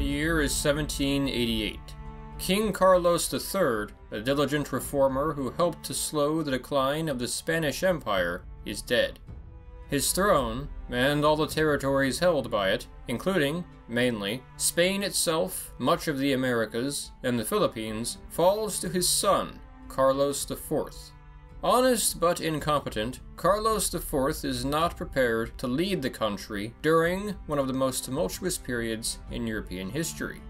The year is 1788. King Carlos III, a diligent reformer who helped to slow the decline of the Spanish Empire, is dead. His throne, and all the territories held by it, including, mainly, Spain itself, much of the Americas, and the Philippines, falls to his son, Carlos IV. Honest but incompetent, Carlos IV is not prepared to lead the country during one of the most tumultuous periods in European history.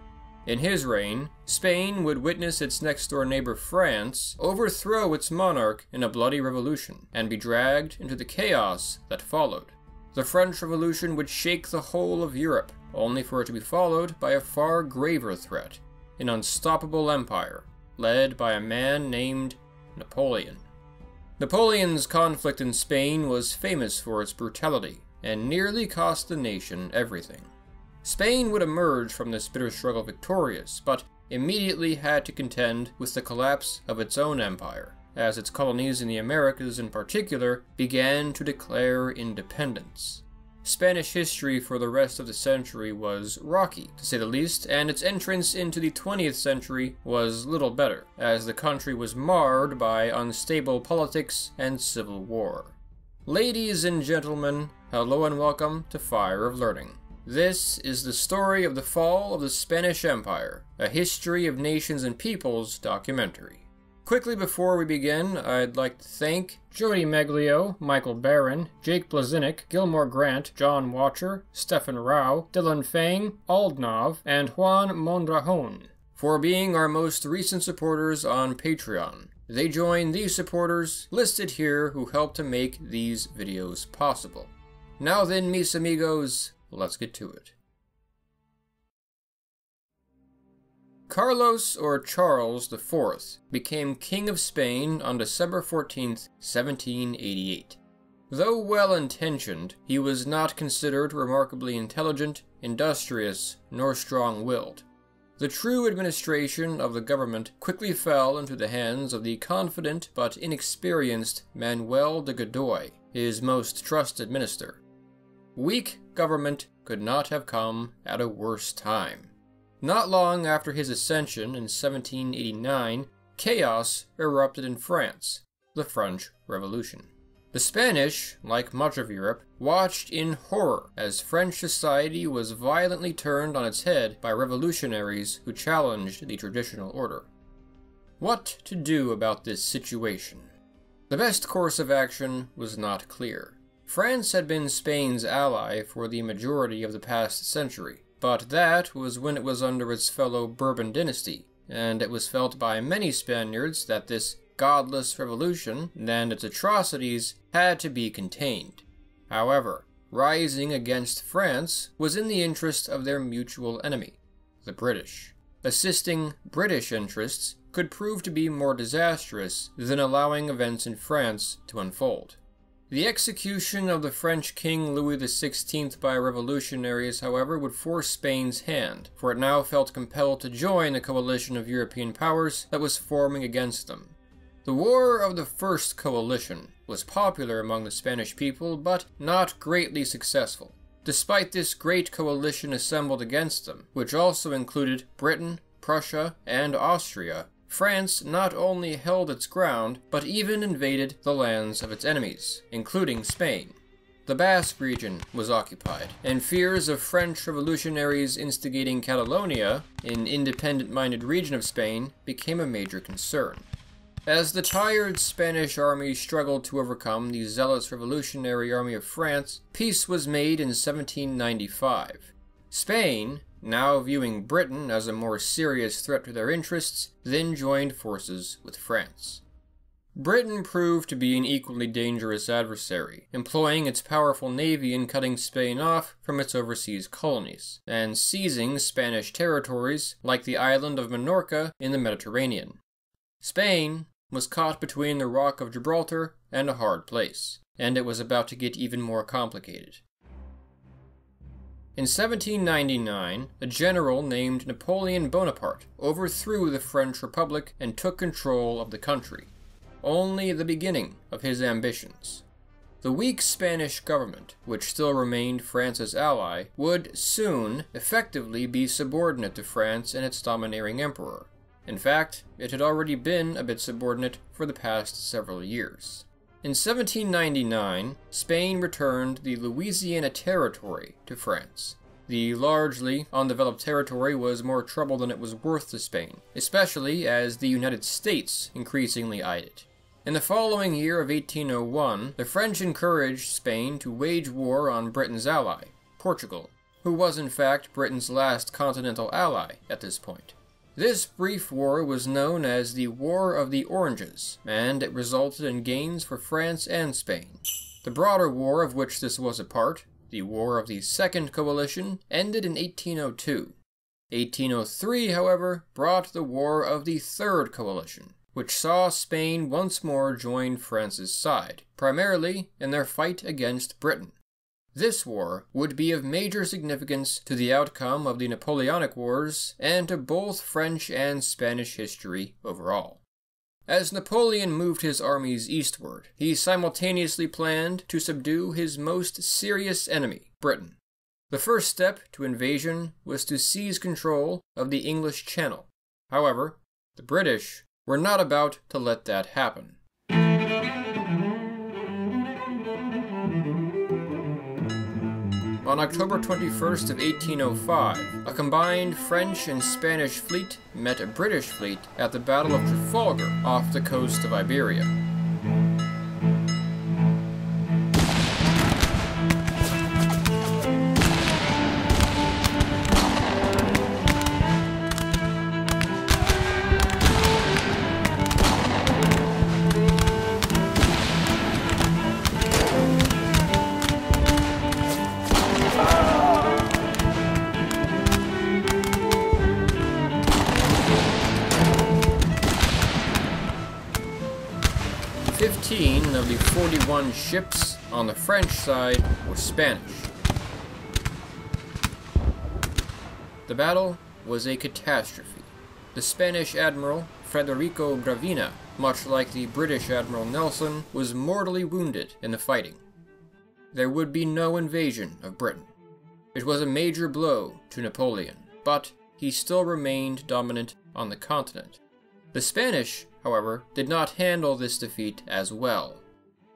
In his reign, Spain would witness its next-door neighbor France overthrow its monarch in a bloody revolution, and be dragged into the chaos that followed. The French Revolution would shake the whole of Europe, only for it to be followed by a far graver threat, an unstoppable empire, led by a man named Napoleon. Napoleon's conflict in Spain was famous for its brutality, and nearly cost the nation everything. Spain would emerge from this bitter struggle victorious, but immediately had to contend with the collapse of its own empire, as its colonies in the Americas in particular began to declare independence. Spanish history for the rest of the century was rocky, to say the least, and its entrance into the 20th century was little better, as the country was marred by unstable politics and civil war. Ladies and gentlemen, hello and welcome to Fire of Learning. This is the story of the fall of the Spanish Empire, a history of nations and peoples documentary. Quickly before we begin, I'd like to thank Jody Meglio, Michael Barron, Jake Blazinick, Gilmore Grant, John Watcher, Stefan Rao, Dylan Fang, Aldnov, and Juan Mondrajon for being our most recent supporters on Patreon. They join these supporters listed here who help to make these videos possible. Now then, mis amigos, let's get to it. Carlos, or Charles IV, became King of Spain on December 14, 1788. Though well-intentioned, he was not considered remarkably intelligent, industrious, nor strong-willed. The true administration of the government quickly fell into the hands of the confident but inexperienced Manuel de Godoy, his most trusted minister. Weak government could not have come at a worse time. Not long after his ascension in 1789, chaos erupted in France, the French Revolution. The Spanish, like much of Europe, watched in horror as French society was violently turned on its head by revolutionaries who challenged the traditional order. What to do about this situation? The best course of action was not clear. France had been Spain's ally for the majority of the past century, but that was when it was under its fellow Bourbon dynasty, and it was felt by many Spaniards that this godless revolution and its atrocities had to be contained. However, rising against France was in the interest of their mutual enemy, the British. Assisting British interests could prove to be more disastrous than allowing events in France to unfold. The execution of the French King Louis XVI by revolutionaries, however, would force Spain's hand, for it now felt compelled to join the coalition of European powers that was forming against them. The War of the First Coalition was popular among the Spanish people, but not greatly successful. Despite this great coalition assembled against them, which also included Britain, Prussia, and Austria, France not only held its ground, but even invaded the lands of its enemies, including Spain. The Basque region was occupied, and fears of French revolutionaries instigating Catalonia, an independent-minded region of Spain, became a major concern. As the tired Spanish army struggled to overcome the zealous revolutionary army of France, peace was made in 1795. Spain, now viewing Britain as a more serious threat to their interests, then joined forces with France. Britain proved to be an equally dangerous adversary, employing its powerful navy in cutting Spain off from its overseas colonies, and seizing Spanish territories like the island of Minorca in the Mediterranean. Spain was caught between the Rock of Gibraltar and a hard place, and it was about to get even more complicated. In 1799, a general named Napoleon Bonaparte overthrew the French Republic and took control of the country. Only the beginning of his ambitions. The weak Spanish government, which still remained France's ally, would soon effectively be subordinate to France and its domineering emperor. In fact, it had already been a bit subordinate for the past several years. In 1799, Spain returned the Louisiana Territory to France. The largely undeveloped territory was more trouble than it was worth to Spain, especially as the United States increasingly eyed it. In the following year of 1801, the French encouraged Spain to wage war on Britain's ally, Portugal, who was in fact Britain's last continental ally at this point. This brief war was known as the War of the Oranges, and it resulted in gains for France and Spain. The broader war of which this was a part, the War of the Second Coalition, ended in 1802. 1803, however, brought the War of the Third Coalition, which saw Spain once more join France's side, primarily in their fight against Britain. This war would be of major significance to the outcome of the Napoleonic Wars and to both French and Spanish history overall. As Napoleon moved his armies eastward, he simultaneously planned to subdue his most serious enemy, Britain. The first step to invasion was to seize control of the English Channel. However, the British were not about to let that happen. On October 21st of 1805, a combined French and Spanish fleet met a British fleet at the Battle of Trafalgar off the coast of Iberia. Of the 41 ships on the French side were Spanish. The battle was a catastrophe. The Spanish admiral, Federico Gravina, much like the British Admiral Nelson, was mortally wounded in the fighting. There would be no invasion of Britain. It was a major blow to Napoleon, but he still remained dominant on the continent. The Spanish, however, did not handle this defeat as well.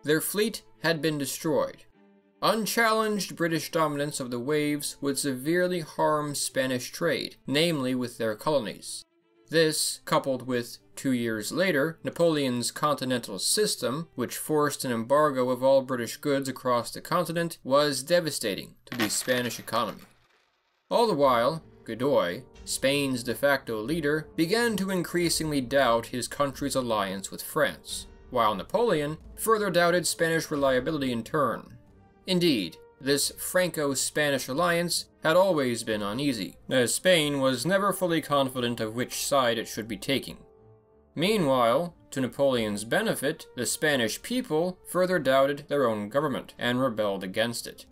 Their fleet had been destroyed. Unchallenged British dominance of the waves would severely harm Spanish trade, namely with their colonies. This, coupled with, 2 years later, Napoleon's continental system, which forced an embargo of all British goods across the continent, was devastating to the Spanish economy. All the while, Godoy, Spain's de facto leader, began to increasingly doubt his country's alliance with France, while Napoleon further doubted Spanish reliability in turn. Indeed, this Franco-Spanish alliance had always been uneasy, as Spain was never fully confident of which side it should be taking. Meanwhile, to Napoleon's benefit, the Spanish people further doubted their own government and rebelled against it.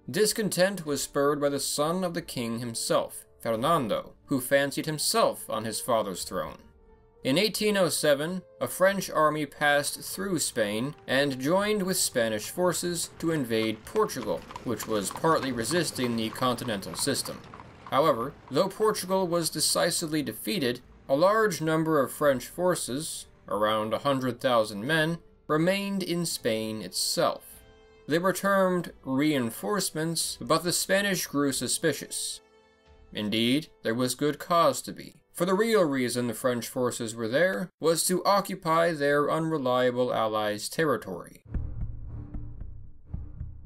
Discontent was spurred by the son of the king himself, Fernando, who fancied himself on his father's throne. In 1807, a French army passed through Spain and joined with Spanish forces to invade Portugal, which was partly resisting the continental system. However, though Portugal was decisively defeated, a large number of French forces, around 100,000 men, remained in Spain itself. They were termed reinforcements, but the Spanish grew suspicious. Indeed, there was good cause to be, for the real reason the French forces were there was to occupy their unreliable allies' territory.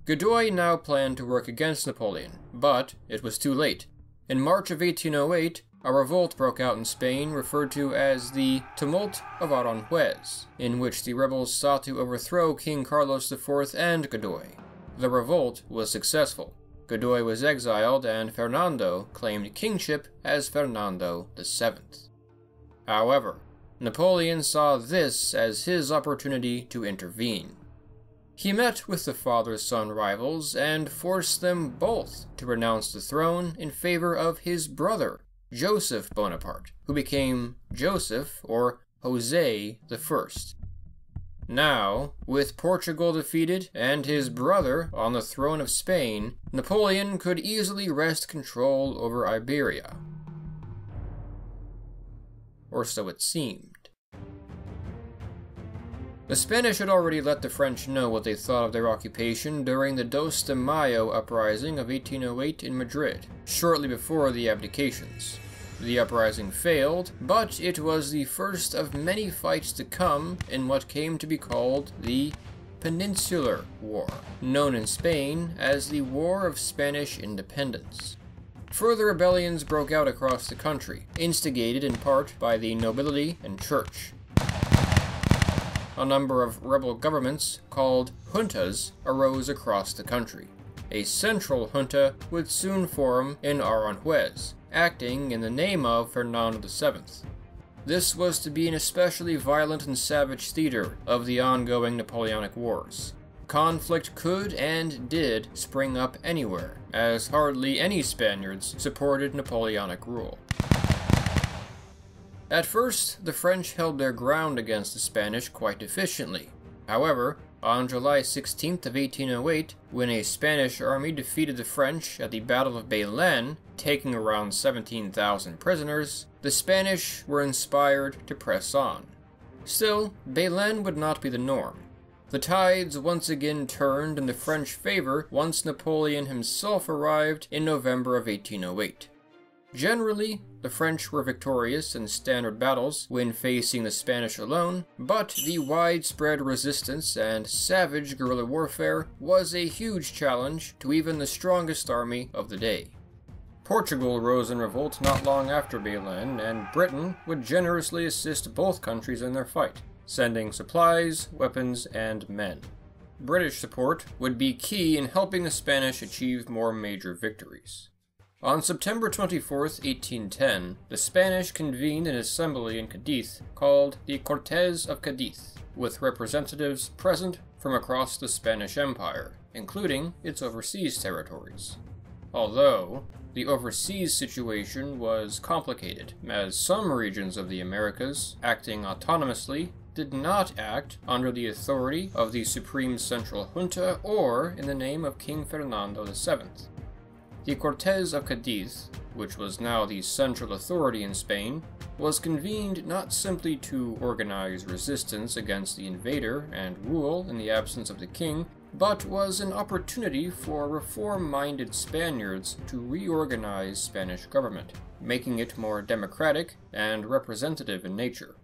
Godoy now planned to work against Napoleon, but it was too late. In March of 1808, a revolt broke out in Spain referred to as the Tumult of Aranjuez, in which the rebels sought to overthrow King Carlos IV and Godoy. The revolt was successful. Godoy was exiled, and Fernando claimed kingship as Fernando VII. However, Napoleon saw this as his opportunity to intervene. He met with the father-son rivals and forced them both to renounce the throne in favor of his brother, Joseph Bonaparte, who became Joseph, or José I. Now, with Portugal defeated and his brother on the throne of Spain, Napoleon could easily wrest control over Iberia. Or so it seemed. The Spanish had already let the French know what they thought of their occupation during the Dos de Mayo uprising of 1808 in Madrid, shortly before the abdications. The uprising failed, but it was the first of many fights to come in what came to be called the Peninsular War, known in Spain as the War of Spanish Independence. Further rebellions broke out across the country, instigated in part by the nobility and church. A number of rebel governments, called juntas, arose across the country. A central junta would soon form in Aranjuez, acting in the name of Fernando VII. This was to be an especially violent and savage theater of the ongoing Napoleonic Wars. Conflict could and did spring up anywhere, as hardly any Spaniards supported Napoleonic rule. At first, the French held their ground against the Spanish quite efficiently. However, on July 16th of 1808, when a Spanish army defeated the French at the Battle of Payne, taking around 17,000 prisoners, the Spanish were inspired to press on. Still, Payne would not be the norm. The tides once again turned in the French favor once Napoleon himself arrived in November of 1808. Generally, the French were victorious in standard battles when facing the Spanish alone, but the widespread resistance and savage guerrilla warfare was a huge challenge to even the strongest army of the day. Portugal rose in revolt not long after Payne, and Britain would generously assist both countries in their fight, sending supplies, weapons, and men. British support would be key in helping the Spanish achieve more major victories. On September 24, 1810, the Spanish convened an assembly in Cadiz called the Cortes of Cadiz, with representatives present from across the Spanish Empire, including its overseas territories. Although, the overseas situation was complicated, as some regions of the Americas, acting autonomously, did not act under the authority of the Supreme Central Junta or in the name of King Fernando VII. The Cortes of Cadiz, which was now the central authority in Spain, was convened not simply to organize resistance against the invader and rule in the absence of the king, but was an opportunity for reform-minded Spaniards to reorganize Spanish government, making it more democratic and representative in nature.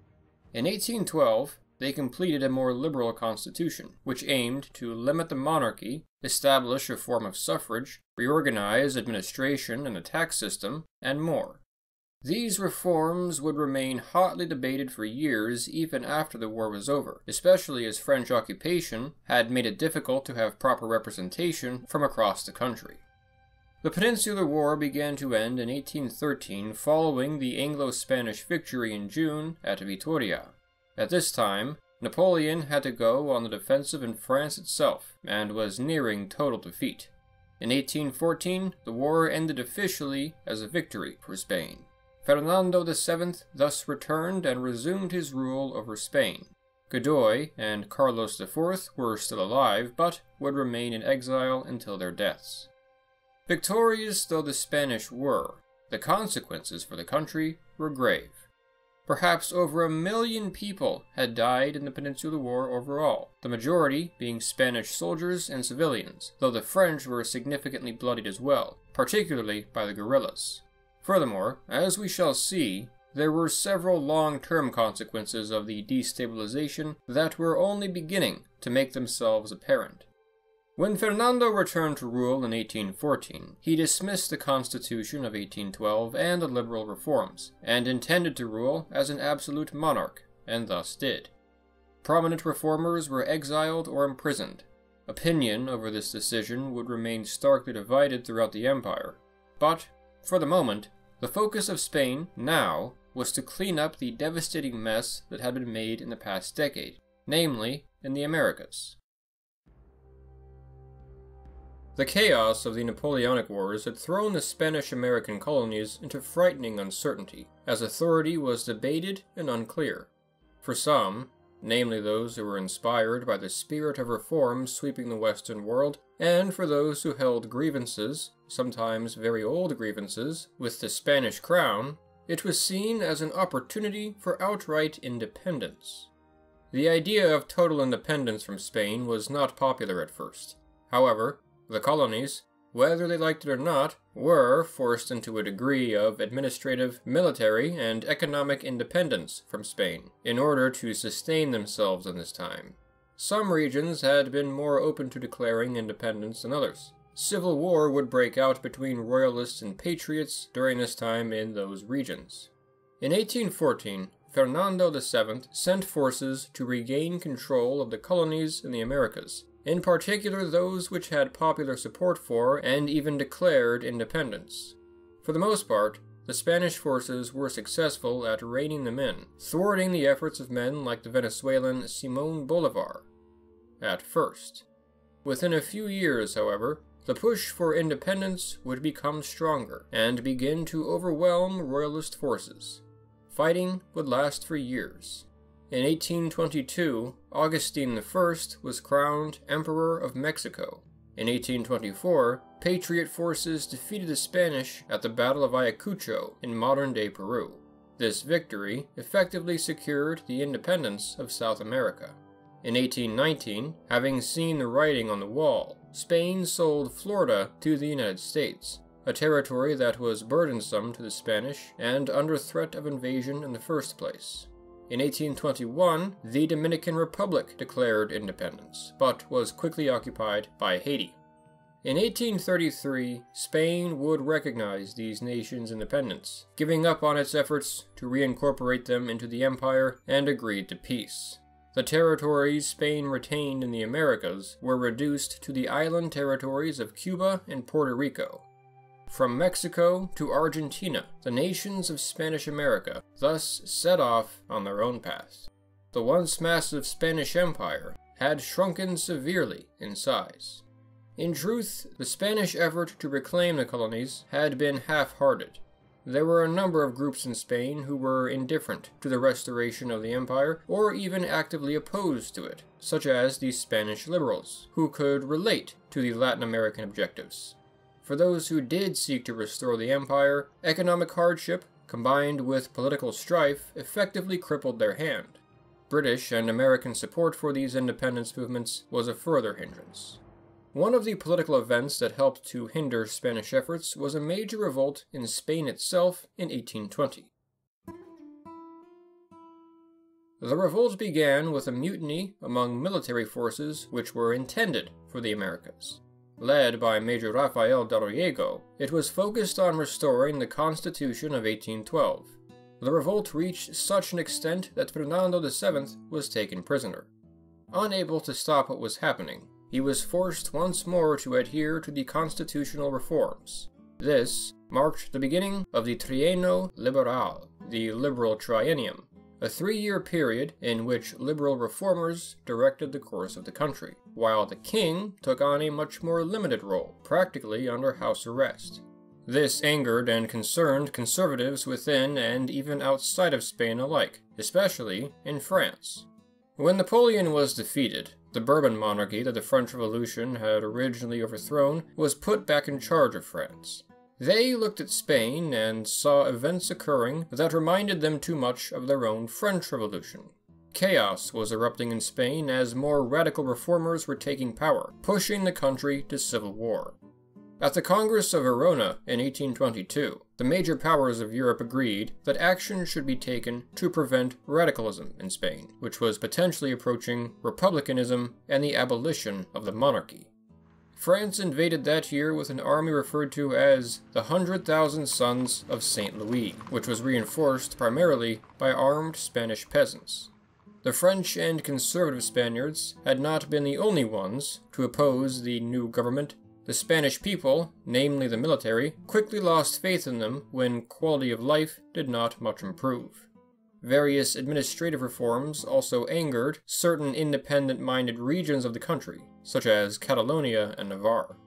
In 1812, they completed a more liberal constitution, which aimed to limit the monarchy, establish a form of suffrage, reorganize administration and the tax system, and more. These reforms would remain hotly debated for years even after the war was over, especially as French occupation had made it difficult to have proper representation from across the country. The Peninsular War began to end in 1813 following the Anglo-Spanish victory in June at Vitoria. At this time, Napoleon had to go on the defensive in France itself, and was nearing total defeat. In 1814, the war ended officially as a victory for Spain. Fernando VII thus returned and resumed his rule over Spain. Godoy and Carlos IV were still alive, but would remain in exile until their deaths. Victorious though the Spanish were, the consequences for the country were grave. Perhaps over 1 million people had died in the Peninsular War overall, the majority being Spanish soldiers and civilians, though the French were significantly bloodied as well, particularly by the guerrillas. Furthermore, as we shall see, there were several long-term consequences of the destabilization that were only beginning to make themselves apparent. When Fernando returned to rule in 1814, he dismissed the Constitution of 1812 and the liberal reforms, and intended to rule as an absolute monarch, and thus did. Prominent reformers were exiled or imprisoned. Opinion over this decision would remain starkly divided throughout the empire, but, for the moment, the focus of Spain, now, was to clean up the devastating mess that had been made in the past decade, namely in the Americas. The chaos of the Napoleonic Wars had thrown the Spanish-American colonies into frightening uncertainty, as authority was debated and unclear. For some, namely those who were inspired by the spirit of reform sweeping the Western world, and for those who held grievances, sometimes very old grievances, with the Spanish crown, it was seen as an opportunity for outright independence. The idea of total independence from Spain was not popular at first. However, the colonies, whether they liked it or not, were forced into a degree of administrative, military, and economic independence from Spain in order to sustain themselves in this time. Some regions had been more open to declaring independence than others. Civil war would break out between royalists and patriots during this time in those regions. In 1814, Fernando VII sent forces to regain control of the colonies in the Americas, in particular those which had popular support for and even declared independence. For the most part, the Spanish forces were successful at reining them in, thwarting the efforts of men like the Venezuelan Simón Bolívar. At first. Within a few years, however, the push for independence would become stronger and begin to overwhelm royalist forces. Fighting would last for years. In 1822, Augustine I was crowned Emperor of Mexico. In 1824, Patriot forces defeated the Spanish at the Battle of Ayacucho in modern-day Peru. This victory effectively secured the independence of South America. In 1819, having seen the writing on the wall, Spain sold Florida to the United States, a territory that was burdensome to the Spanish and under threat of invasion in the first place. In 1821, the Dominican Republic declared independence, but was quickly occupied by Haiti. In 1833, Spain would recognize these nations' independence, giving up on its efforts to reincorporate them into the empire and agreed to peace. The territories Spain retained in the Americas were reduced to the island territories of Cuba and Puerto Rico. From Mexico to Argentina, the nations of Spanish America thus set off on their own path. The once massive Spanish Empire had shrunken severely in size. In truth, the Spanish effort to reclaim the colonies had been half-hearted. There were a number of groups in Spain who were indifferent to the restoration of the empire, or even actively opposed to it, such as the Spanish liberals, who could relate to the Latin American objectives. For those who did seek to restore the empire, economic hardship, combined with political strife, effectively crippled their hand. British and American support for these independence movements was a further hindrance. One of the political events that helped to hinder Spanish efforts was a major revolt in Spain itself in 1820. The revolt began with a mutiny among military forces which were intended for the Americas. Led by Major Rafael Dorriego, it was focused on restoring the Constitution of 1812. The revolt reached such an extent that Fernando VII was taken prisoner. Unable to stop what was happening, he was forced once more to adhere to the constitutional reforms. This marked the beginning of the Trienio Liberal, the Liberal Triennium, a 3-year period in which liberal reformers directed the course of the country, while the king took on a much more limited role, practically under house arrest. This angered and concerned conservatives within and even outside of Spain alike, especially in France. When Napoleon was defeated, the Bourbon monarchy that the French Revolution had originally overthrown was put back in charge of France. They looked at Spain and saw events occurring that reminded them too much of their own French Revolution. Chaos was erupting in Spain as more radical reformers were taking power, pushing the country to civil war. At the Congress of Verona in 1822, the major powers of Europe agreed that action should be taken to prevent radicalism in Spain, which was potentially approaching republicanism and the abolition of the monarchy. France invaded that year with an army referred to as the 100,000 Sons of St. Louis, which was reinforced primarily by armed Spanish peasants. The French and conservative Spaniards had not been the only ones to oppose the new government. The Spanish people, namely the military, quickly lost faith in them when quality of life did not much improve. Various administrative reforms also angered certain independent-minded regions of the country, such as Catalonia and Navarre.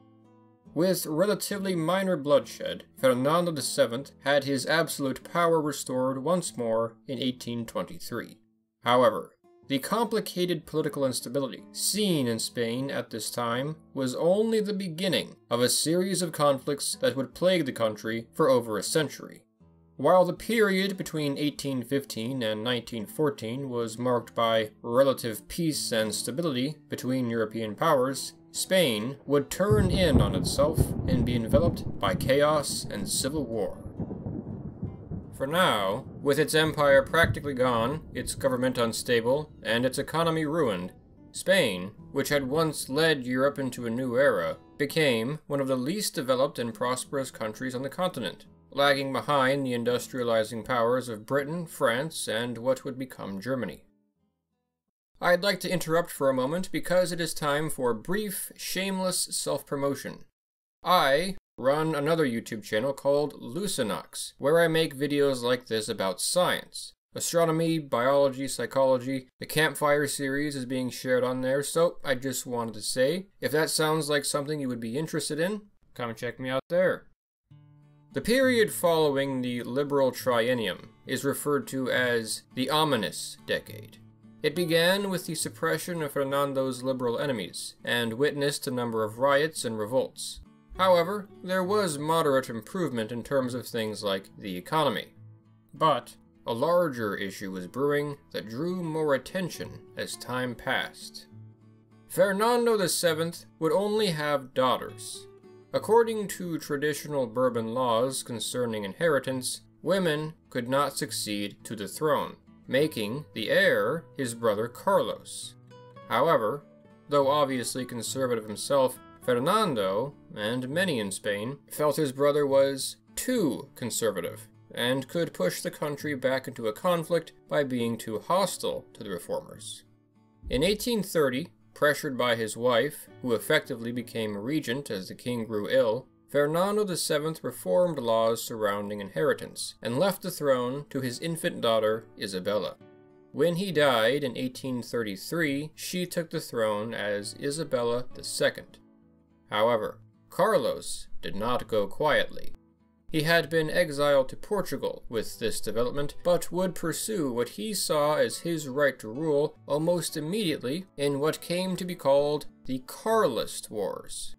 With relatively minor bloodshed, Fernando VII had his absolute power restored once more in 1823. However, The complicated political instability seen in Spain at this time was only the beginning of a series of conflicts that would plague the country for over a century. While the period between 1815 and 1914 was marked by relative peace and stability between European powers, Spain would turn in on itself and be enveloped by chaos and civil war. For now, with its empire practically gone, its government unstable, and its economy ruined, Spain, which had once led Europe into a new era, became one of the least developed and prosperous countries on the continent, lagging behind the industrializing powers of Britain, France, and what would become Germany. I'd like to interrupt for a moment because it is time for brief, shameless self-promotion. I run another YouTube channel called Lucinox, where I make videos like this about science. Astronomy, biology, psychology. The Campfire series is being shared on there, so I just wanted to say, if that sounds like something you would be interested in, come check me out there. The period following the Liberal Triennium is referred to as the ominous decade. It began with the suppression of Fernando's liberal enemies, and witnessed a number of riots and revolts. However, there was moderate improvement in terms of things like the economy. But a larger issue was brewing that drew more attention as time passed. Fernando VII would only have daughters. According to traditional Bourbon laws concerning inheritance, women could not succeed to the throne, making the heir his brother Carlos. However, though obviously conservative himself, Fernando, and many in Spain, felt his brother was too conservative and could push the country back into a conflict by being too hostile to the reformers. In 1830, pressured by his wife, who effectively became regent as the king grew ill, Fernando VII reformed laws surrounding inheritance and left the throne to his infant daughter, Isabella. When he died in 1833, she took the throne as Isabella II. However, Carlos did not go quietly. He had been exiled to Portugal with this development, but would pursue what he saw as his right to rule almost immediately in what came to be called the Carlist Wars.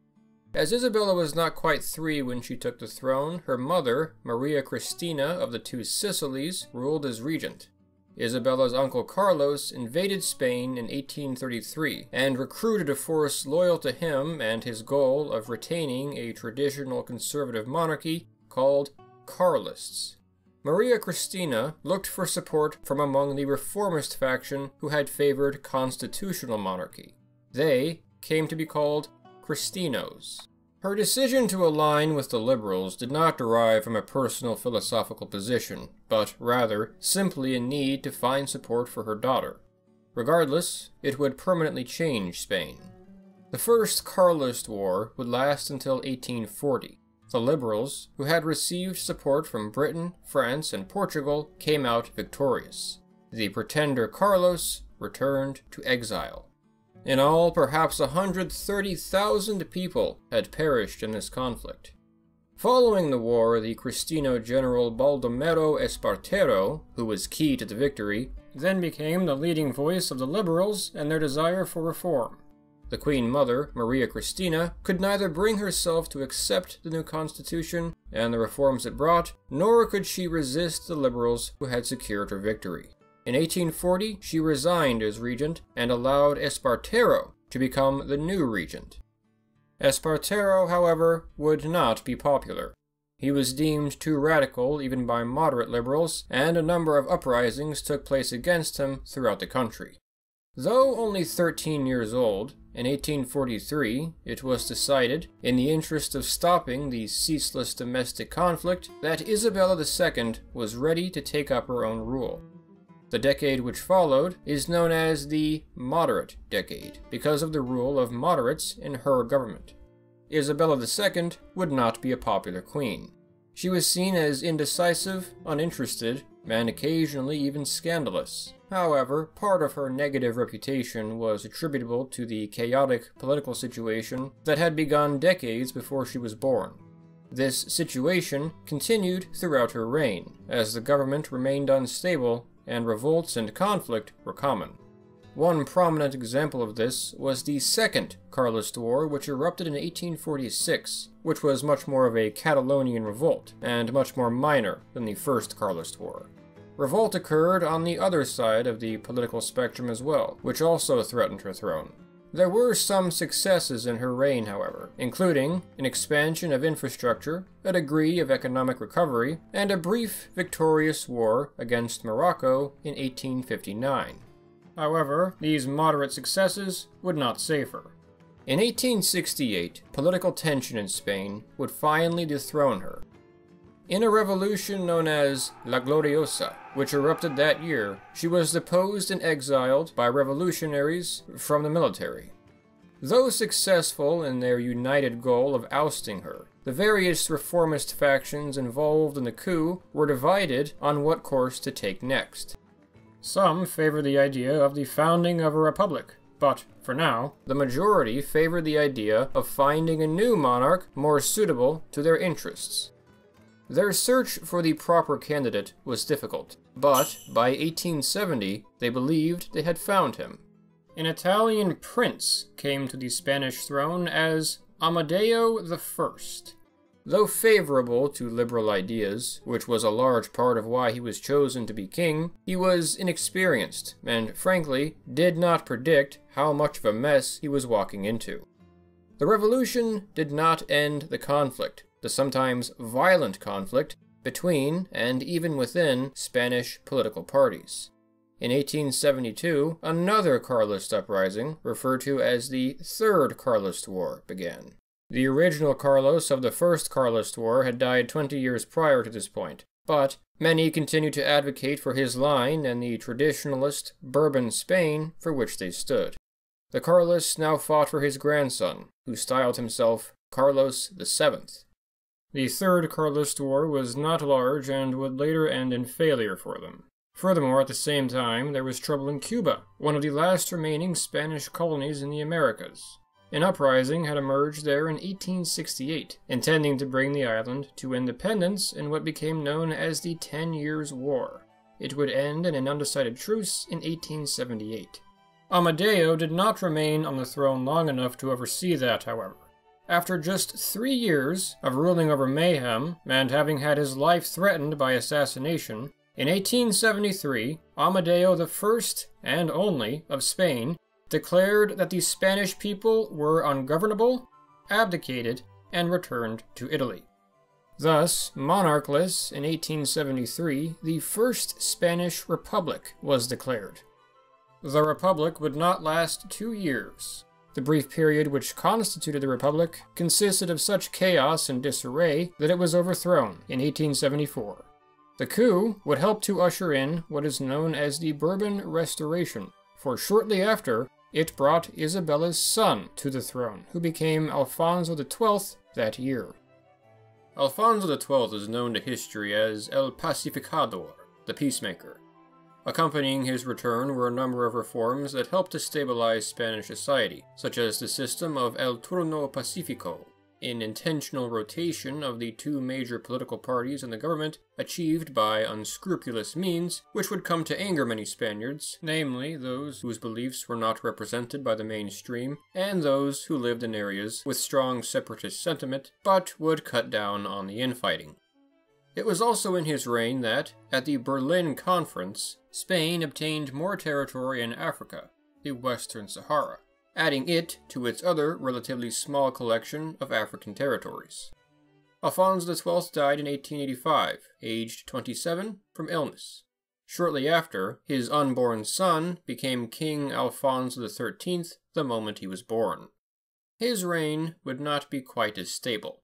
As Isabella was not quite 3 when she took the throne, her mother, Maria Cristina of the Two Sicilies, ruled as regent. Isabella's uncle Carlos invaded Spain in 1833 and recruited a force loyal to him and his goal of retaining a traditional conservative monarchy called Carlists. Maria Cristina looked for support from among the reformist faction who had favored constitutional monarchy. They came to be called Cristinos. Her decision to align with the liberals did not derive from a personal philosophical position, but rather simply a need to find support for her daughter. Regardless, it would permanently change Spain. The First Carlist War would last until 1840. The liberals, who had received support from Britain, France, and Portugal, came out victorious. The pretender Carlos returned to exile. In all, perhaps 130,000 people had perished in this conflict. Following the war, the Cristino general Baldomero Espartero, who was key to the victory, then became the leading voice of the liberals and their desire for reform. The Queen Mother, Maria Cristina, could neither bring herself to accept the new constitution and the reforms it brought, nor could she resist the liberals who had secured her victory. In 1840, she resigned as regent and allowed Espartero to become the new regent. Espartero, however, would not be popular. He was deemed too radical even by moderate liberals, and a number of uprisings took place against him throughout the country. Though only 13 years old, in 1843, it was decided, in the interest of stopping the ceaseless domestic conflict, that Isabella II was ready to take up her own rule. The decade which followed is known as the Moderate Decade, because of the rule of moderates in her government. Isabella II would not be a popular queen. She was seen as indecisive, uninterested, and occasionally even scandalous. However, part of her negative reputation was attributable to the chaotic political situation that had begun decades before she was born. This situation continued throughout her reign, as the government remained unstable and revolts and conflict were common. One prominent example of this was the Second Carlist War, which erupted in 1846, which was much more of a Catalonian revolt, and much more minor than the First Carlist War. Revolt occurred on the other side of the political spectrum as well, which also threatened her throne. There were some successes in her reign, however, including an expansion of infrastructure, a degree of economic recovery, and a brief victorious war against Morocco in 1859. However, these moderate successes would not save her. In 1868, political tension in Spain would finally dethrone her. In a revolution known as La Gloriosa, which erupted that year, she was deposed and exiled by revolutionaries from the military. Though successful in their united goal of ousting her, the various reformist factions involved in the coup were divided on what course to take next. Some favored the idea of the founding of a republic, but, for now, the majority favored the idea of finding a new monarch more suitable to their interests. Their search for the proper candidate was difficult, but by 1870 they believed they had found him. An Italian prince came to the Spanish throne as Amadeo I. Though favorable to liberal ideas, which was a large part of why he was chosen to be king, he was inexperienced and, frankly, did not predict how much of a mess he was walking into. The revolution did not end the conflict, the sometimes violent conflict, between and even within Spanish political parties. In 1872, another Carlist uprising, referred to as the Third Carlist War, began. The original Carlos of the First Carlist War had died 20 years prior to this point, but many continued to advocate for his line and the traditionalist Bourbon Spain for which they stood. The Carlists now fought for his grandson, who styled himself Carlos VII. The Third Carlist War was not large and would later end in failure for them. Furthermore, at the same time, there was trouble in Cuba, one of the last remaining Spanish colonies in the Americas. An uprising had emerged there in 1868, intending to bring the island to independence in what became known as the 10 Years' War. It would end in an undecided truce in 1878. Amadeo did not remain on the throne long enough to oversee that, however. After just 3 years of ruling over mayhem and having had his life threatened by assassination, in 1873, Amadeo I and only of Spain declared that the Spanish people were ungovernable, abdicated, and returned to Italy. Thus, monarchless in 1873, the First Spanish Republic was declared. The Republic would not last 2 years. The brief period which constituted the Republic consisted of such chaos and disarray that it was overthrown in 1874. The coup would help to usher in what is known as the Bourbon Restoration, for shortly after, it brought Isabella's son to the throne, who became Alfonso XII that year. Alfonso XII is known to history as El Pacificador, the peacemaker. Accompanying his return were a number of reforms that helped to stabilize Spanish society, such as the system of El Turno Pacifico, an intentional rotation of the two major political parties in the government, achieved by unscrupulous means, which would come to anger many Spaniards, namely those whose beliefs were not represented by the mainstream, and those who lived in areas with strong separatist sentiment, but would cut down on the infighting. It was also in his reign that, at the Berlin Conference, Spain obtained more territory in Africa, the Western Sahara, adding it to its other relatively small collection of African territories. Alfonso XII died in 1885, aged 27, from illness. Shortly after, his unborn son became King Alfonso XIII the moment he was born. His reign would not be quite as stable.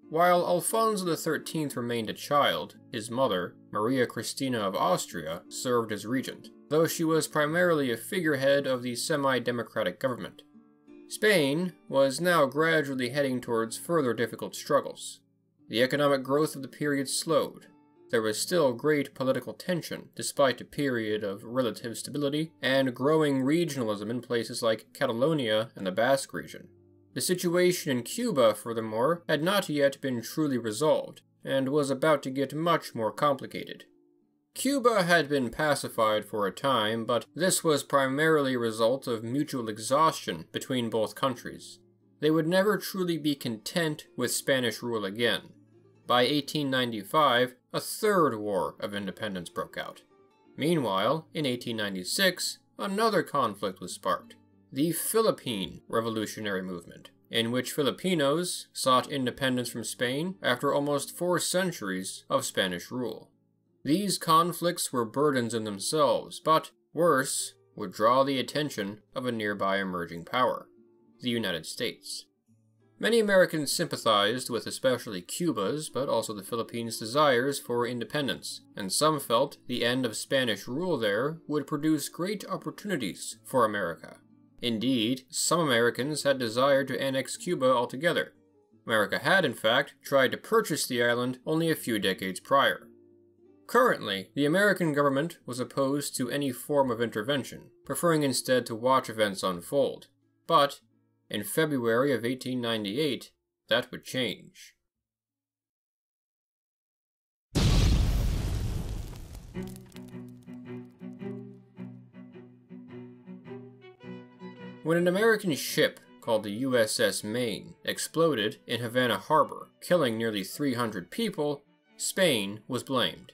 While Alfonso XIII remained a child, his mother, Maria Christina of Austria, served as regent, though she was primarily a figurehead of the semi-democratic government. Spain was now gradually heading towards further difficult struggles. The economic growth of the period slowed. There was still great political tension, despite a period of relative stability and growing regionalism in places like Catalonia and the Basque region. The situation in Cuba, furthermore, had not yet been truly resolved, and was about to get much more complicated. Cuba had been pacified for a time, but this was primarily a result of mutual exhaustion between both countries. They would never truly be content with Spanish rule again. By 1895, a third war of independence broke out. Meanwhile, in 1896, another conflict was sparked, the Philippine Revolutionary Movement, in which Filipinos sought independence from Spain after almost 4 centuries of Spanish rule. These conflicts were burdens in themselves, but, worse, would draw the attention of a nearby emerging power, the United States. Many Americans sympathized with especially Cuba's, but also the Philippines' desires for independence, and some felt the end of Spanish rule there would produce great opportunities for America. Indeed, some Americans had desired to annex Cuba altogether. America had, in fact, tried to purchase the island only a few decades prior. Currently, the American government was opposed to any form of intervention, preferring instead to watch events unfold. But, in February of 1898, that would change. When an American ship called the USS Maine exploded in Havana Harbor, killing nearly 300 people, Spain was blamed.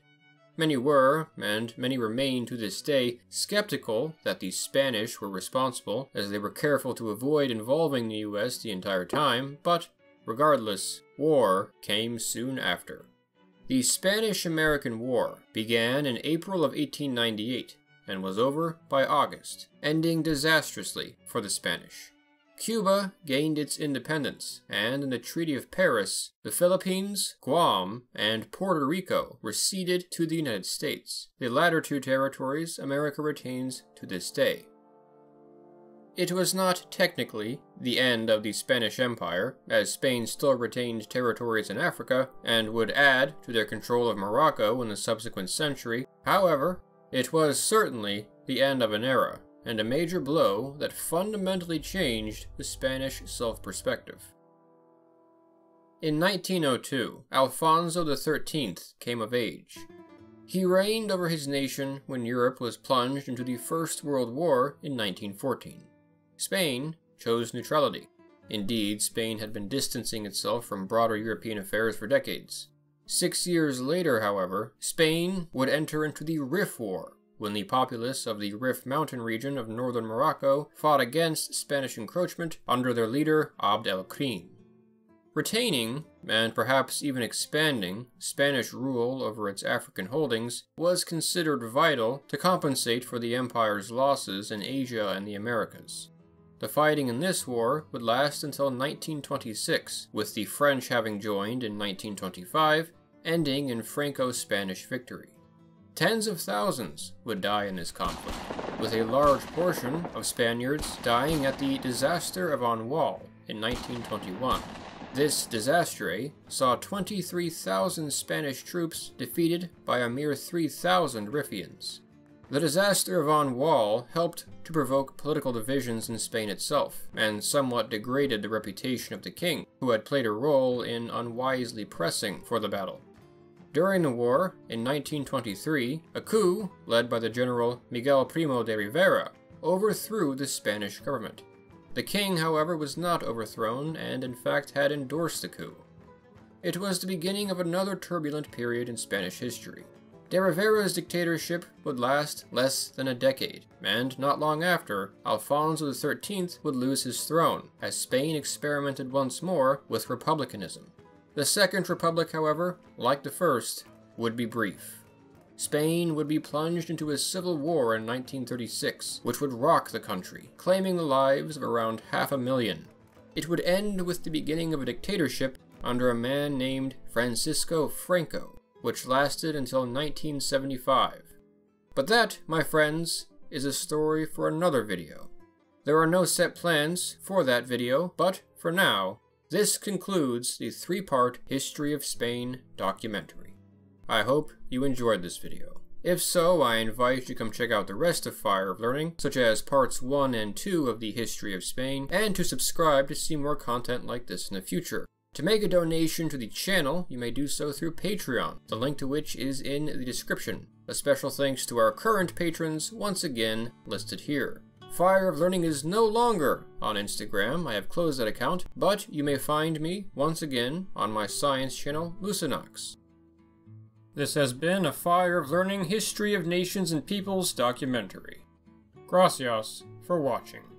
Many were, and many remain to this day, skeptical that the Spanish were responsible, as they were careful to avoid involving the US the entire time, but, regardless, war came soon after. The Spanish-American War began in April of 1898, and was over by August, ending disastrously for the Spanish. Cuba gained its independence, and in the Treaty of Paris, the Philippines, Guam, and Puerto Rico were ceded to the United States. The latter 2 territories America retains to this day. It was not technically the end of the Spanish Empire, as Spain still retained territories in Africa, and would add to their control of Morocco in the subsequent century. However, it was certainly the end of an era, and a major blow that fundamentally changed the Spanish self-perspective. In 1902, Alfonso XIII came of age. He reigned over his nation when Europe was plunged into the First World War in 1914. Spain chose neutrality. Indeed, Spain had been distancing itself from broader European affairs for decades. 6 years later, however, Spain would enter into the Rif War, when the populace of the Rif mountain region of northern Morocco fought against Spanish encroachment under their leader Abd el-Krim. Retaining, and perhaps even expanding, Spanish rule over its African holdings was considered vital to compensate for the empire's losses in Asia and the Americas. The fighting in this war would last until 1926, with the French having joined in 1925, ending in Franco-Spanish victory. Tens of thousands would die in this conflict, with a large portion of Spaniards dying at the disaster of onward in 1921. This disaster saw 23,000 Spanish troops defeated by a mere 3,000 Riffians. The disaster of onward helped to provoke political divisions in Spain itself, and somewhat degraded the reputation of the king, who had played a role in unwisely pressing for the battle. During the war, in 1923, a coup, led by the general Miguel Primo de Rivera, overthrew the Spanish government. The king, however, was not overthrown, and in fact had endorsed the coup. It was the beginning of another turbulent period in Spanish history. De Rivera's dictatorship would last less than a decade, and not long after, Alfonso XIII would lose his throne, as Spain experimented once more with republicanism. The Second Republic, however, like the first, would be brief. Spain would be plunged into a civil war in 1936, which would rock the country, claiming the lives of around 500,000. It would end with the beginning of a dictatorship under a man named Francisco Franco, which lasted until 1975. But that, my friends, is a story for another video. There are no set plans for that video, but for now, this concludes the 3-part History of Spain documentary. I hope you enjoyed this video. If so, I invite you to come check out the rest of Fire of Learning, such as parts 1 and 2 of the History of Spain, and to subscribe to see more content like this in the future. To make a donation to the channel, you may do so through Patreon, the link to which is in the description. A special thanks to our current patrons, once again listed here. Fire of Learning is no longer on Instagram, I have closed that account, but you may find me, once again, on my science channel, Lucinox. This has been a Fire of Learning History of Nations and Peoples documentary. Gracias for watching.